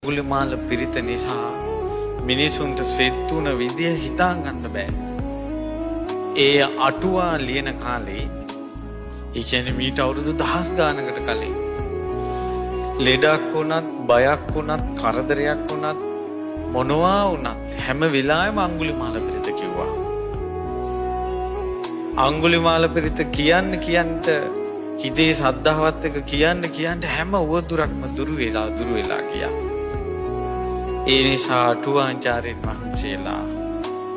අඟුලිමාල පිරිත නිසා මිනිසුන්ට සෙත්තුන විදිය හිතා ගන්න බෑ. ඒ අටුවා ලියන කාලේ ඒ කියන්නේ මීට අවුරුදු 1000 ගානකට කලින් ලෙඩක් වුණත් බයක් වුණත් කරදරයක් වුණත් මොනවා වුණත් හැම වෙලාවෙම අඟුලිමාල පිරිත කිව්වා. අඟුලිමාල පිරිත කියන්න හිතේ සද්ධාවත් එක කියන්න හැම උවදුරක්ම දුරු වෙලා ගියා. ඒ නිසා අටුවාචාර්යන් වහන්සේලා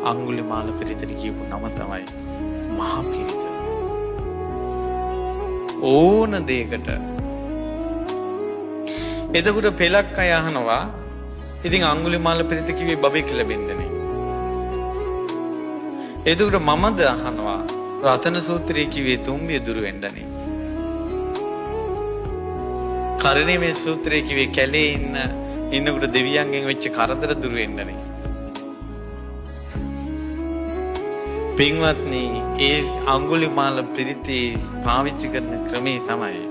අඟුලිමාල පිරිතට කියපු නම තමයි මහා පිරිත. ඕන දෙයකට එතකොට පෙලක් අය අහනවා ඉතින් අඟුලිමාල පිරිත කිව්වේ බබෙක් ලැබෙන්නනේ. එතකොට මමද අහනවා රතන සූත්‍රයේ කිව්වේ තුම්බිය දුරු වෙන්නනේ. කරණීය සූත්‍රයේ කිව්වේ කැලේ ඉන්නකොට දෙවියන්ගෙන් වෙච්ච කරදර දුරු වෙන්නනේ. පින්වත්නි, ඒ අඟුලිමාල පිරිතේ පාවිච්චි කරන ක්‍රමේ තමයි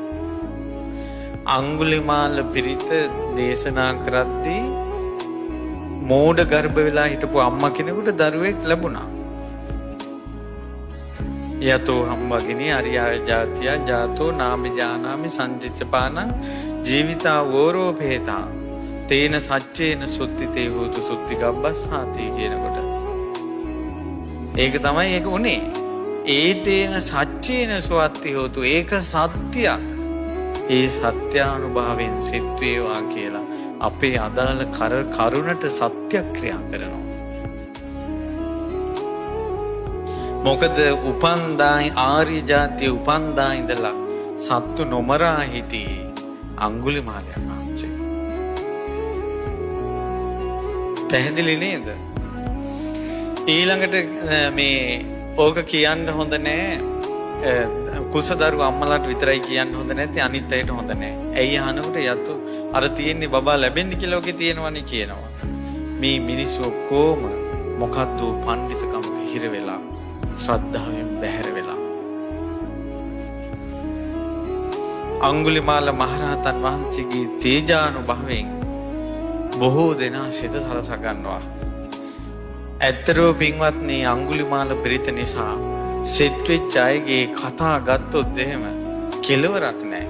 අඟුලිමාල පිරිත දේශනා කරද්දී මෝඩ ගර්භ වෙලා හිටපු අම්මා කෙනෙකුට දරුවෙක් ලැබුණා. යතෝ හම්බගිනි අරියා ජාතිය ජාතෝ නාමි ජානාමි සංජිච්ඡපාන ජීවිතා වෝරෝ භේතා තේන සච්චේන සුත්තිතේ හෝතු සුත්තිගබ්බස්සාති කියනකොට ඒක තමයි ඒක උනේ. ඒ තේන සච්චේන සුවත්ති හෝතු ඒක සත්‍යයක්. ඒ සත්‍යානුභවයෙන් සිත් වේවා කියලා අපේ අදාළ කරුණට සත්‍යක්‍රියා කරනවා. මොකද උපන්දායි ආර්ය ජාතිය උපන්දා ඉඳලා සත්තු නොමරා හිටියේ අඟුලිමාලයන් වහන්සේ. පැහැදිලි නේද? ඊළඟට මේ ඕක කියන්න හොඳ නෑ. කුසදරු අම්මලාට විතරයි කියන්න හොඳ නැති අනිත් අයට හොඳ නෑ. ඇයි අහනකොට යතු අර තියෙන්නේ බබා ලැබෙන්න කියලා ඔකේ තියෙනවනේ කියනවා. මේ මිනිස්සු ඔක්කොම මොකද්ද පඬිතුකමක හිර වෙලා ශ්‍රද්ධාවෙන් බැහැර වෙලා. අඟුලිමාල මහරහතන් වහන්සේගේ තේජානුභවයෙන් බොහෝ දෙනා සිත සලසා ගන්නවා. ඇත්තටම පින්වත්නි, අඟුලිමාල පිරිත නිසා සෙත් වෙච්ච අයගේ කතා ගත්තොත් එහෙම කෙලවරක් නැහැ.